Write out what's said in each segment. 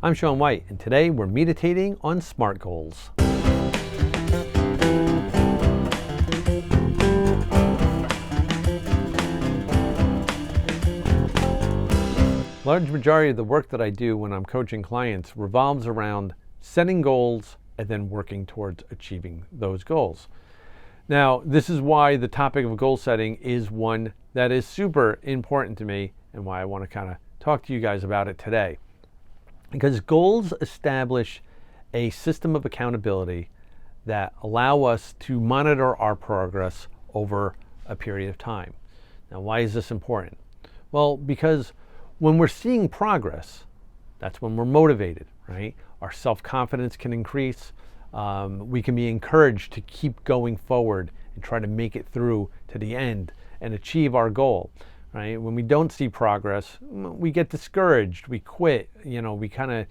I'm Sean White, and today we're meditating on SMART goals. Large majority of the work that I do when I'm coaching clients revolves around setting goals and then working towards achieving those goals. Now, this is why the topic of goal setting is one that is super important to me and why I want to kind of talk to you guys about it today. Because goals establish a system of accountability that allow us to monitor our progress over a period of time. Now, why is this important? Well, because when we're seeing progress, that's when we're motivated, right? Our self-confidence can increase. We can be encouraged to keep going forward and try to make it through to the end and achieve our goal, right? When we don't see progress, we get discouraged, we quit, we kind of,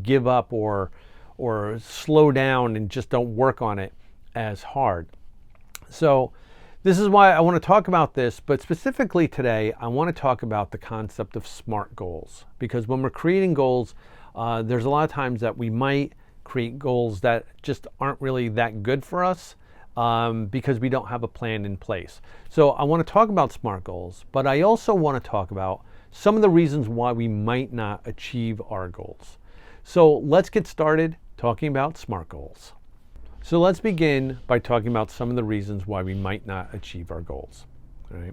give up or slow down and just don't work on it as hard. So this is why I want to talk about this, but specifically today, I want to talk about the concept of SMART goals. Because when we're creating goals, there's a lot of times that we might create goals that just aren't really that good for us because we don't have a plan in place. So I want to talk about SMART goals, but I also want to talk about some of the reasons why we might not achieve our goals. So let's get started talking about SMART goals. So let's begin by talking about some of the reasons why we might not achieve our goals. All right.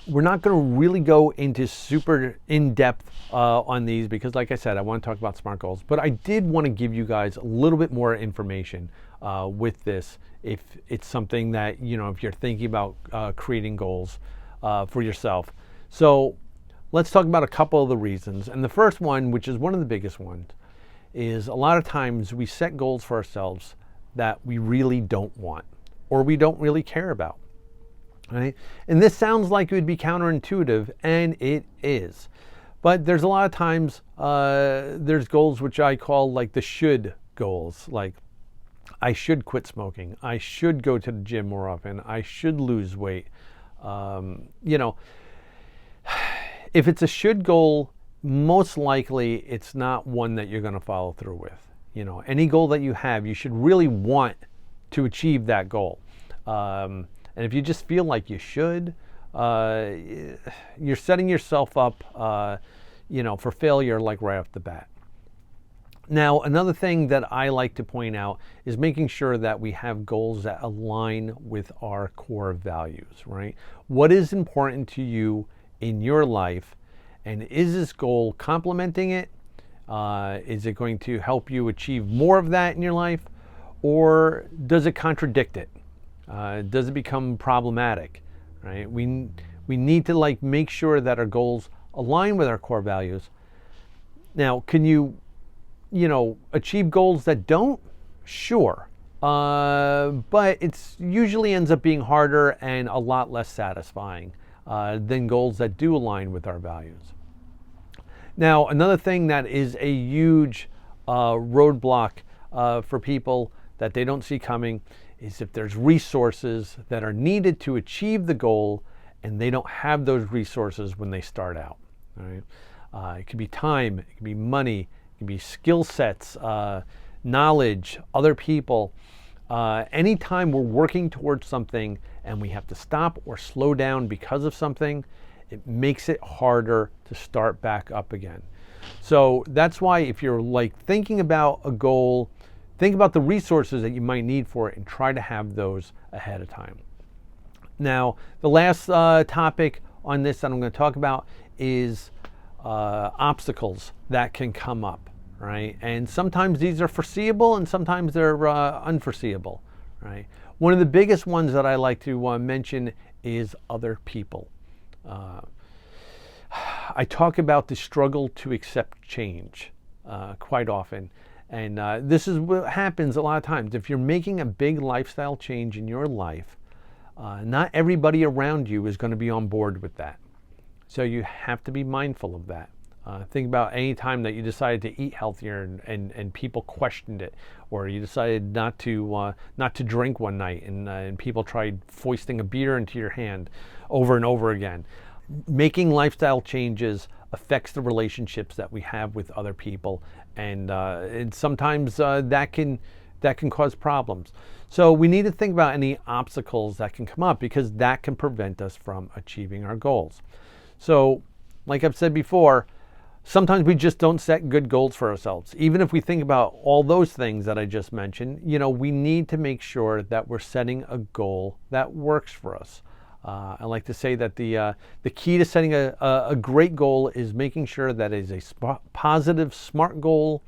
We're not going to really go into super in-depth on these because, like I said, I want to talk about SMART goals. But I did want to give you guys a little bit more information with this if it's something that, if you're thinking about creating goals for yourself. So let's talk about a couple of the reasons. And the first one, which is one of the biggest ones, is a lot of times we set goals for ourselves that we really don't want or we don't really care about. Right? And this sounds like it would be counterintuitive, and it is. But there's a lot of times there's goals which I call like the should goals. Like, I should quit smoking. I should go to the gym more often. I should lose weight. If it's a should goal, most likely it's not one that you're going to follow through with. Any goal that you have, you should really want to achieve that goal. And if you just feel like you should, you're setting yourself up, for failure, like right off the bat. Now, another thing that I like to point out is making sure that we have goals that align with our core values, right? What is important to you in your life, and is this goal complementing it? Is it going to help you achieve more of that in your life, or does it contradict it? Does it become problematic, right? We need to make sure that our goals align with our core values. Now, can you achieve goals that don't? Sure. But it's usually ends up being harder and a lot less satisfying than goals that do align with our values. Now, another thing that is a huge roadblock for people that they don't see coming is if there's resources that are needed to achieve the goal and they don't have those resources when they start out. Right? It could be time, it could be money, it could be skill sets, knowledge, other people. Anytime we're working towards something and we have to stop or slow down because of something, it makes it harder to start back up again. So that's why if you're thinking about a goal, think about the resources that you might need for it and try to have those ahead of time. Now, the last topic on this that I'm going to talk about is obstacles that can come up, right? And sometimes these are foreseeable and sometimes they're unforeseeable, right? One of the biggest ones that I like to mention is other people. I talk about the struggle to accept change quite often. And this is what happens a lot of times. If you're making a big lifestyle change in your life, not everybody around you is going to be on board with that. So you have to be mindful of that. Think about any time that you decided to eat healthier and people questioned it, or you decided not to drink one night and people tried foisting a beer into your hand over and over again. making lifestyle changes affects the relationships that we have with other people, and sometimes that can cause problems. So we need to think about any obstacles that can come up, because that can prevent us from achieving our goals. So, like I've said before, sometimes we just don't set good goals for ourselves. Even if we think about all those things that I just mentioned, we need to make sure that we're setting a goal that works for us. I like to say that the key to setting a great goal is making sure that it is a positive, SMART goal,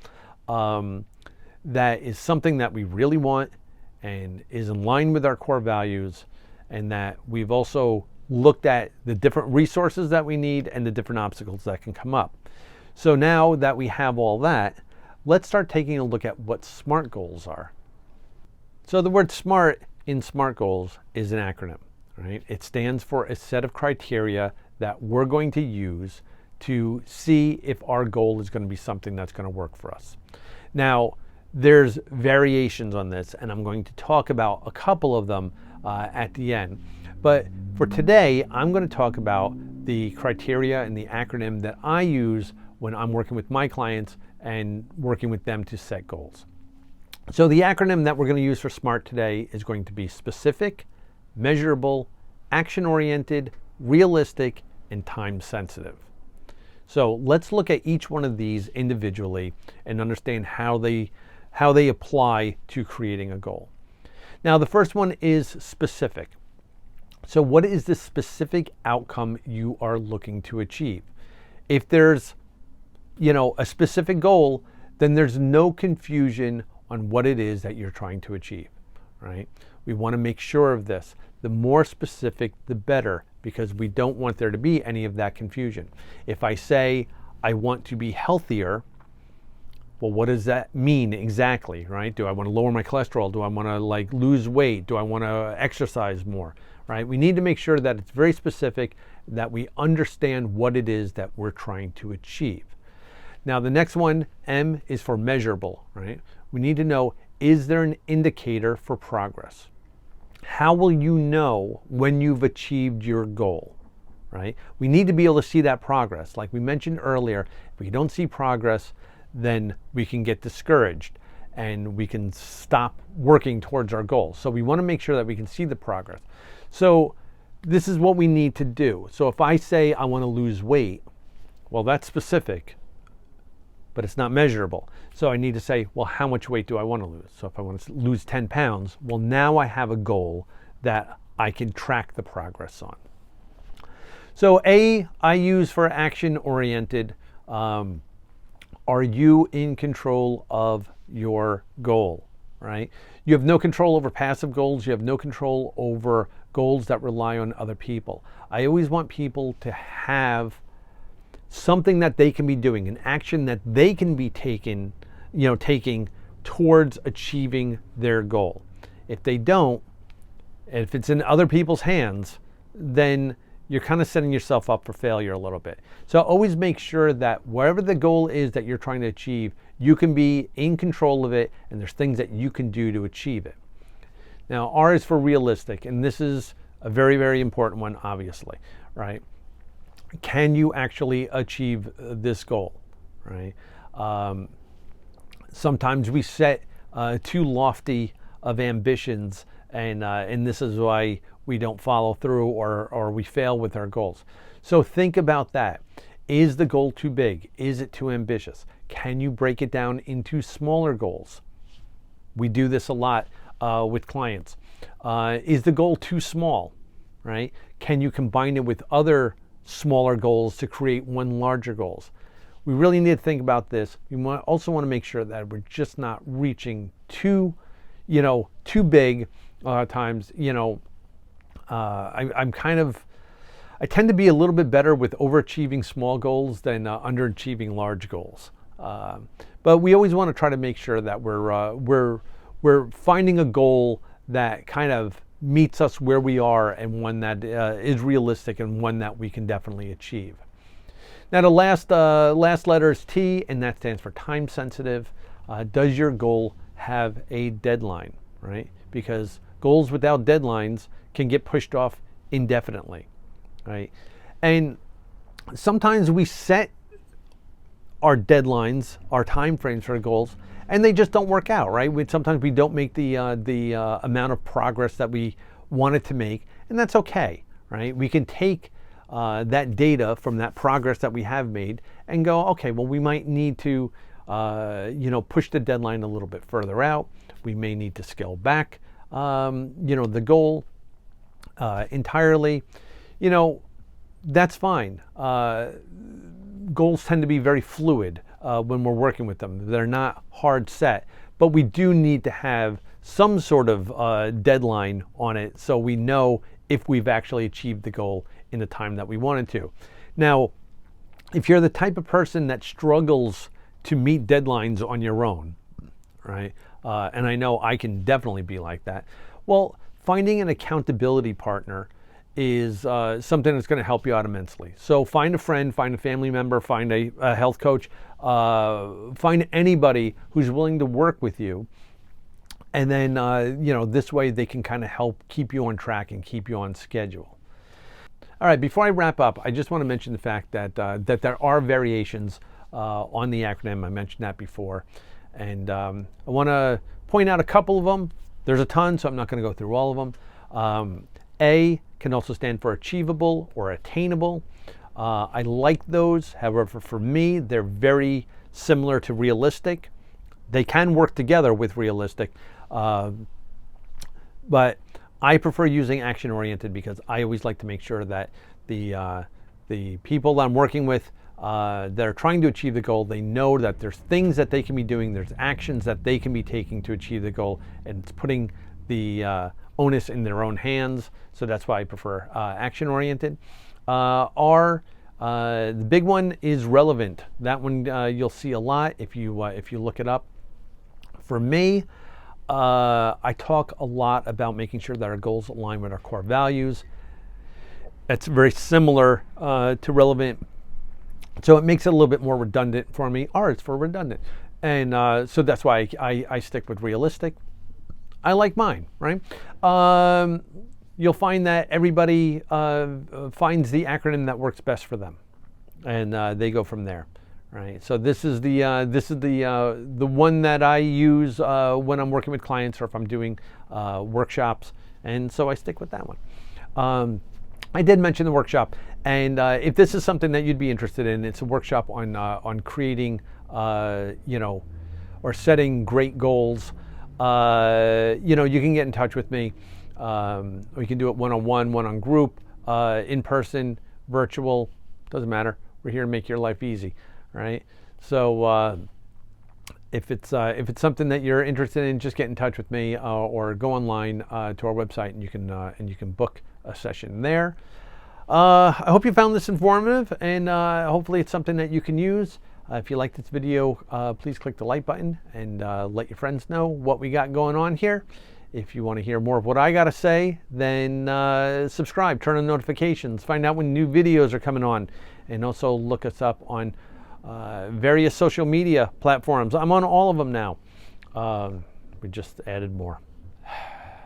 that is something that we really want and is in line with our core values, and that we've also looked at the different resources that we need and the different obstacles that can come up. So now that we have all that, let's start taking a look at what SMART goals are. So the word SMART in SMART goals is an acronym, right? It stands for a set of criteria that we're going to use to see if our goal is going to be something that's going to work for us. Now, there's variations on this, and I'm going to talk about a couple of them at the end. But for today, I'm going to talk about the criteria and the acronym that I use when I'm working with my clients and working with them to set goals. So the acronym that we're going to use for SMART today is going to be specific, measurable, action-oriented, realistic, and time-sensitive. So let's look at each one of these individually and understand how they apply to creating a goal. Now, the first one is specific. So what is the specific outcome you are looking to achieve? If there's, a specific goal, then there's no confusion on what it is that you're trying to achieve, right? We want to make sure of this. The more specific, the better, because we don't want there to be any of that confusion. If I say I want to be healthier, well, what does that mean exactly, right? Do I want to lower my cholesterol? Do I want to lose weight? Do I want to exercise more, right? We need to make sure that it's very specific, that we understand what it is that we're trying to achieve. Now, the next one, M, is for measurable, right? We need to know, is there an indicator for progress? How will you know when you've achieved your goal, right? We need to be able to see that progress. Like we mentioned earlier, if we don't see progress, then we can get discouraged and we can stop working towards our goals. So we want to make sure that we can see the progress. So this is what we need to do. So if I say I want to lose weight, well, that's specific, but it's not measurable. So I need to say, well, how much weight do I want to lose? So if I want to lose 10 pounds, well, now I have a goal that I can track the progress on. So A, I use for action-oriented. Are you in control of your goal, right? You have no control over passive goals. You have no control over goals that rely on other people. I always want people to have something that they can be doing, an action that they can be taking towards achieving their goal. If they don't, and if it's in other people's hands, then you're kind of setting yourself up for failure a little bit. So always make sure that whatever the goal is that you're trying to achieve, you can be in control of it, and there's things that you can do to achieve it. Now, R is for realistic, and this is a very, very important one, obviously, right? Can you actually achieve this goal, right? Sometimes we set too lofty of ambitions, and this is why we don't follow through or we fail with our goals. So think about that. Is the goal too big? Is it too ambitious? Can you break it down into smaller goals? We do this a lot with clients. Is the goal too small, right? Can you combine it with other smaller goals to create one larger goals? We really need to think about this. We also want to make sure that we're just not reaching too big times. I tend to be a little bit better with overachieving small goals than underachieving large goals. But we always want to try to make sure that we're finding a goal that kind of meets us where we are, and one that is realistic and one that we can definitely achieve. Now, the last letter is T, and that stands for time sensitive. Does your goal have a deadline, right? Because goals without deadlines can get pushed off indefinitely, right? And sometimes we set our deadlines, our time frames for our goals, and they just don't work out, right? Sometimes we don't make the amount of progress that we wanted to make, and that's okay, right? We can take that data from that progress that we have made and go, okay, well, we might need to, push the deadline a little bit further out. We may need to scale back, the goal entirely. That's fine. Goals tend to be very fluid when we're working with them. They're not hard set, but we do need to have some sort of deadline on it so we know if we've actually achieved the goal in the time that we wanted to. Now, if you're the type of person that struggles to meet deadlines on your own, right? And I know I can definitely be like that. Well, finding an accountability partner is something that's going to help you out immensely. So find a friend, find a family member, find a health coach, find anybody who's willing to work with you. And then, this way they can kind of help keep you on track and keep you on schedule. All right, before I wrap up, I just want to mention the fact that there are variations on the acronym. I mentioned that before. And I want to point out a couple of them. There's a ton, so I'm not going to go through all of them. A can also stand for achievable or attainable. I like those. However, for me, they're very similar to realistic. They can work together with realistic, but I prefer using action-oriented because I always like to make sure that the people that I'm working with that are trying to achieve the goal, they know that there's things that they can be doing, there's actions that they can be taking to achieve the goal, and it's putting the onus in their own hands. So that's why I prefer action-oriented. The big one is relevant. That one you'll see a lot if you look it up. For me, I talk a lot about making sure that our goals align with our core values. That's very similar to relevant. So it makes it a little bit more redundant for me. R is for redundant. And so that's why I stick with realistic. I like mine, right? You'll find that everybody finds the acronym that works best for them, and they go from there, right? So this is the one that I use when I'm working with clients or if I'm doing workshops, and so I stick with that one. I did mention the workshop, and if this is something that you'd be interested in, it's a workshop on creating, or setting great goals. You can get in touch with me. We can do it one-on-one, one-on group, in person, virtual, doesn't matter. We're here to make your life easy, right? So if it's something that you're interested in, just get in touch with me or go online to our website and you can book a session there. I hope you found this informative, and hopefully it's something that you can use. If you like this video, please click the like button and let your friends know what we got going on here. If you want to hear more of what I got to say, then subscribe, turn on notifications, find out when new videos are coming on, and also look us up on various social media platforms. I'm on all of them now. We just added more.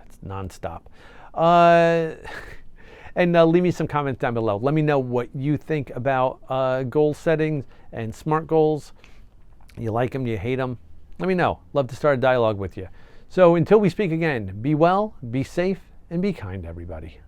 It's nonstop. And leave me some comments down below. Let me know what you think about goal settings and SMART goals. You like them, you hate them? Let me know. Love to start a dialogue with you. So until we speak again, be well, be safe, and be kind, everybody.